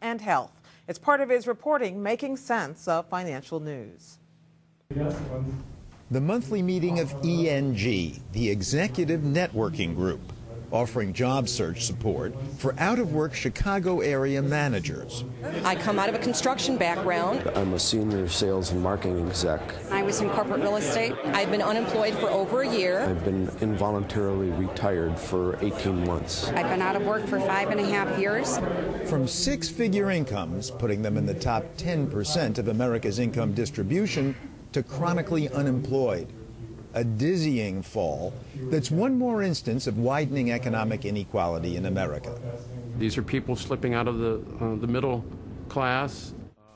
and health. It's part of his reporting, Making Sense of Financial News. The monthly meeting of ENG, the Executive Networking Group, offering job search support for out-of-work Chicago area managers. I come out of a construction background. I'm a senior sales and marketing exec. I was in corporate real estate. I've been unemployed for over a year. I've been involuntarily retired for 18 months. I've been out of work for 5.5 years. From six-figure incomes, putting them in the top 10% of America's income distribution, to chronically unemployed. A dizzying fall that's one more instance of widening economic inequality in America. These are people slipping out of the middle class.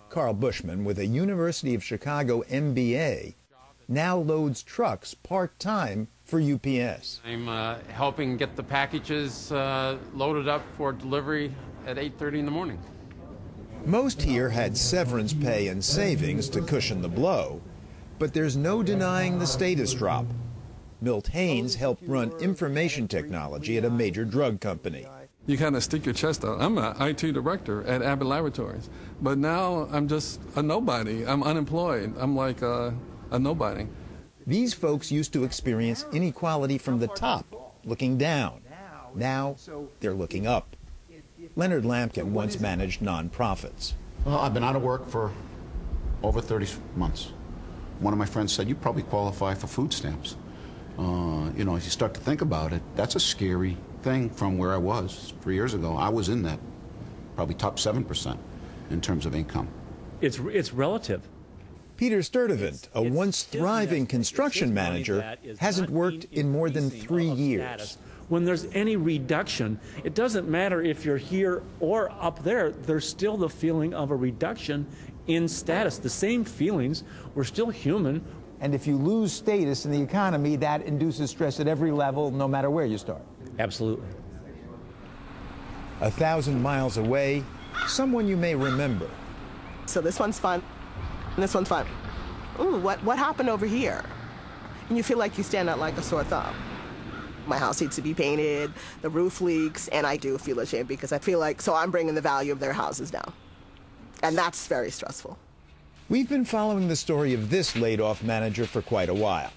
Carl Bushman, with a University of Chicago MBA, now loads trucks part-time for UPS. I'm helping get the packages loaded up for delivery at 8:30 in the morning. Most here had severance pay and savings to cushion the blow, but there's no denying the status drop. Milt Haynes helped run information technology at a major drug company. You kind of stick your chest out. I'm an IT director at Abbott Laboratories, but now I'm just a nobody. I'm unemployed. I'm like a nobody. These folks used to experience inequality from the top, looking down. Now they're looking up. Leonard Lampkin once managed nonprofits. Well, I've been out of work for over 30 months. One of my friends said, you probably qualify for food stamps. You know, if you start to think about it, that's a scary thing from where I was 3 years ago. I was in that probably top 7% in terms of income. It's relative. Peter Sturdivant, a once thriving construction manager, hasn't worked in more than 3 years. When there's any reduction, it doesn't matter if you're here or up there, there's still the feeling of a reduction in status. The same feelings, we're still human. And if you lose status in the economy, that induces stress at every level, no matter where you start. Absolutely. 1,000 miles away, someone you may remember. So this one's fun, and this one's fun. Ooh, what happened over here? And you feel like you stand out like a sore thumb. My house needs to be painted, the roof leaks, and I do feel ashamed because I feel like, so I'm bringing the value of their houses down. And that's very stressful. We've been following the story of this laid-off manager for quite a while.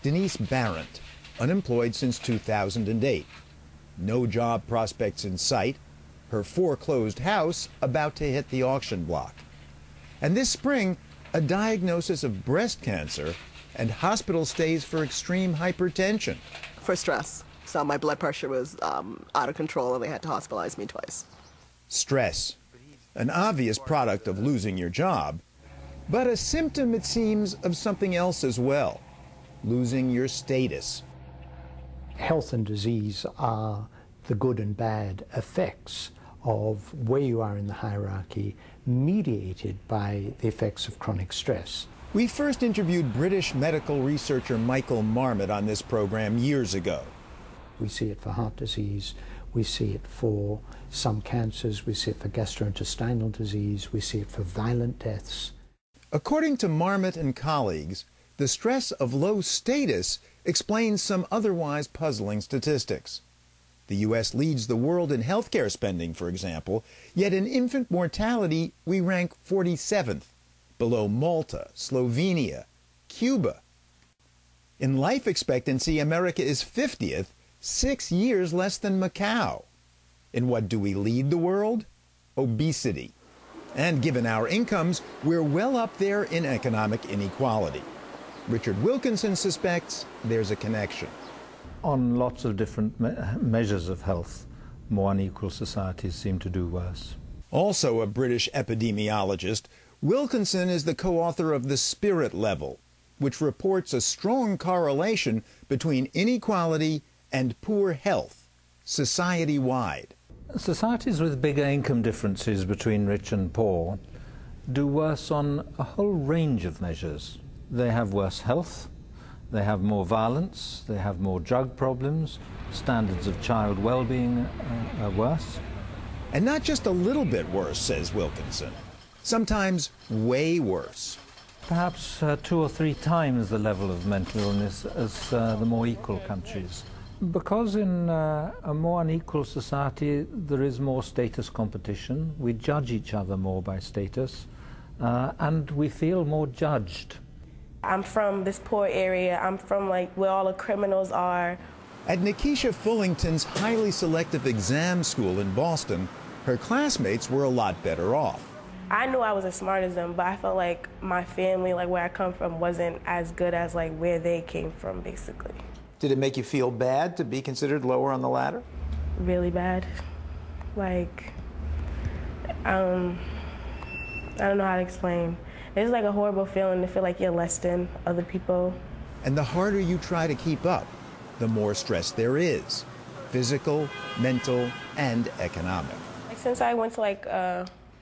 Denise Barrett, unemployed since 2008. No job prospects in sight. Her foreclosed house about to hit the auction block. And this spring, a diagnosis of breast cancer and hospital stays for extreme hypertension. For stress. So my blood pressure was out of control and they had to hospitalize me twice. Stress. An obvious product of losing your job, but a symptom, it seems, of something else as well, losing your status. Health and disease are the good and bad effects of where you are in the hierarchy, mediated by the effects of chronic stress. We first interviewed British medical researcher Michael Marmot on this program years ago. We see it for heart disease, we see it for some cancers, we see it for gastrointestinal disease, we see it for violent deaths. According to Marmot and colleagues, the stress of low status explains some otherwise puzzling statistics. The U.S. leads the world in healthcare spending, for example, yet in infant mortality we rank 47th, below Malta, Slovenia, Cuba. In life expectancy, America is 50th, 6 years less than Macau. In what do we lead the world? Obesity. And given our incomes, we're well up there in economic inequality. Richard Wilkinson suspects there's a connection. On lots of different measures of health, more unequal societies seem to do worse. Also a British epidemiologist, Wilkinson is the co-author of The Spirit Level, which reports a strong correlation between inequality and poor health, society-wide. Societies with bigger income differences between rich and poor do worse on a whole range of measures. They have worse health, they have more violence, they have more drug problems, standards of child well-being are worse. And not just a little bit worse, says Wilkinson. Sometimes way worse. Perhaps 2 or 3 times the level of mental illness as the more equal countries. Because in a more unequal society there is more status competition. We judge each other more by status, and we feel more judged. I'm from this poor area. I'm from like where all the criminals are. At Nikisha Fullington's highly selective exam school in Boston, her classmates were a lot better off. I knew I wasn't as smart as them, but I felt like my family, like where I come from, wasn't as good as like where they came from, basically. Did it make you feel bad to be considered lower on the ladder? Really bad. Like, I don't know how to explain. It's like a horrible feeling to feel like you're less than other people. And the harder you try to keep up, the more stress there is, physical, mental, and economic. Like, since I went to like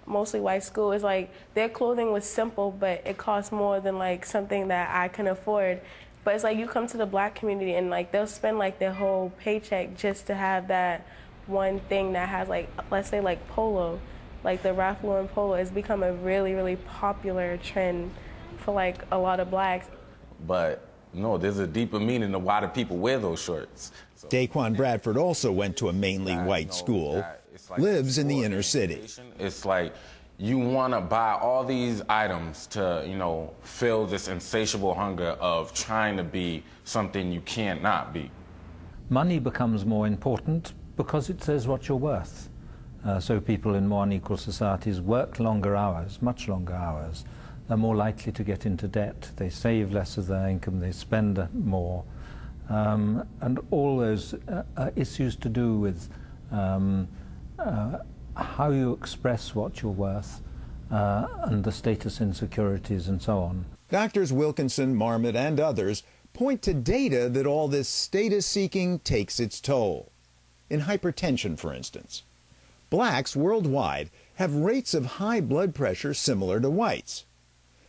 mostly white school, it's like their clothing was simple, but it cost more than like something that I can afford. But it's like you come to the black community and like they'll spend like their whole paycheck just to have that one thing that has like, let's say like polo, like the Ralph Lauren polo has become a really, really popular trend for like a lot of blacks. But no, there's a deeper meaning to why do people wear those shorts. So, Daquan Bradford also went to a mainly white school, lives in the inner city. It's like you want to buy all these items to, you know, fill this insatiable hunger of trying to be something you can't not be. Money becomes more important because it says what you're worth. So people in more unequal societies work longer hours, much longer hours. They're more likely to get into debt. They save less of their income, they spend more. And all those issues to do with how you express what you're worth and the status insecurities and so on. Doctors Wilkinson, Marmot, and others point to data that all this status seeking takes its toll. In hypertension, for instance. Blacks worldwide have rates of high blood pressure similar to whites.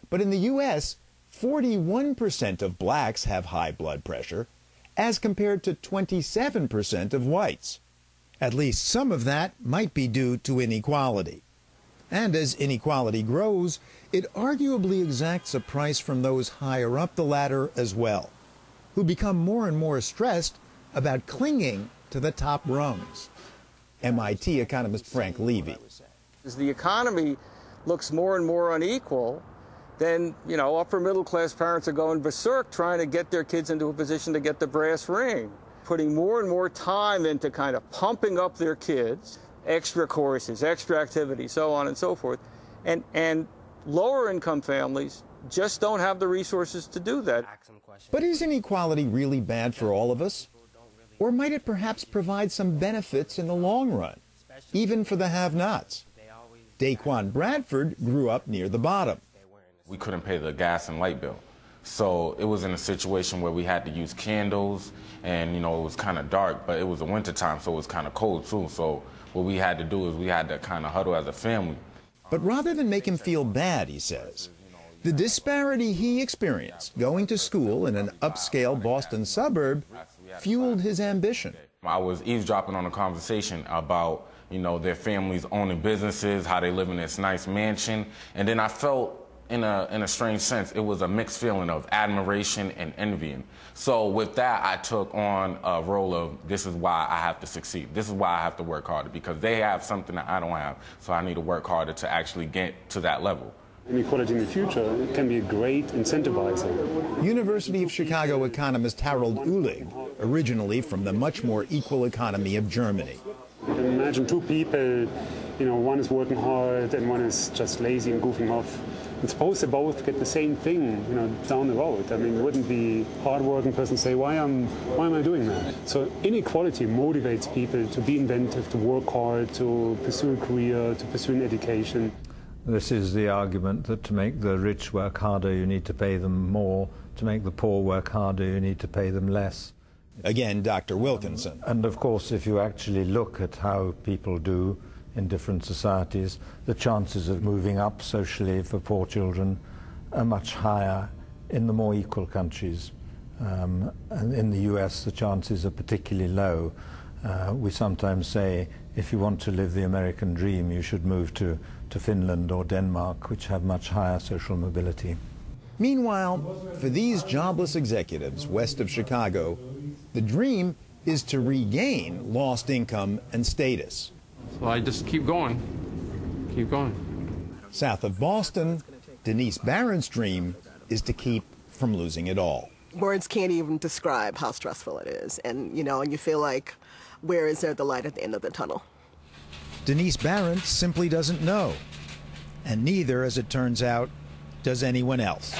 But in the U.S., 41% of blacks have high blood pressure, as compared to 27% of whites. At least some of that might be due to inequality. And as inequality grows, it arguably exacts a price from those higher up the ladder as well, who become more and more stressed about clinging to the top rungs. MIT economist Frank Levy. As the economy looks more and more unequal, then, you know, upper middle class parents are going berserk trying to get their kids into a position to get the brass ring, putting more and more time into kind of pumping up their kids, extra courses, extra activities, so on and so forth. And lower income families just don't have the resources to do that. But is inequality really bad for all of us? Or might it perhaps provide some benefits in the long run, even for the have-nots? Daquan Bradford grew up near the bottom. We couldn't pay the gas and light bill. So it was in a situation where we had to use candles, and, you know, it was kind of dark, but it was a winter time, so it was kind of cold too. So what we had to do is we had to kind of huddle as a family. But rather than make him feel bad, he says, the disparity he experienced going to school in an upscale Boston suburb fueled his ambition. I was eavesdropping on a conversation about, you know, their families owning businesses, how they live in this nice mansion, and then I felt, in a strange sense, it was a mixed feeling of admiration and envying. So with that, I took on a role of, this is why I have to succeed. This is why I have to work harder, because they have something that I don't have, so I need to work harder to actually get to that level. Inequality in the future can be a great incentivizer. University of Chicago economist Harold Uhlig, originally from the much more equal economy of Germany. You can imagine two people, you know, one is working hard and one is just lazy and goofing off. And suppose they both get the same thing, you know, down the road. I mean, wouldn't the hard-working person say, why am I doing that? So inequality motivates people to be inventive, to work hard, to pursue a career, to pursue an education. This is the argument that to make the rich work harder, you need to pay them more. To make the poor work harder, you need to pay them less. Again, Dr. Wilkinson. And of course, if you actually look at how people do in different societies, the chances of moving up socially for poor children are much higher in the more equal countries. And in the US, the chances are particularly low. We sometimes say, if you want to live the American dream, you should move to Finland or Denmark, which have much higher social mobility. Meanwhile, for these jobless executives west of Chicago, the dream is to regain lost income and status. So I just keep going, keep going. South of Boston, Denise Barron's dream is to keep from losing it all. Words can't even describe how stressful it is. And, you know, and you feel like, where is there the light at the end of the tunnel? Denise Barron simply doesn't know. And neither, as it turns out, does anyone else.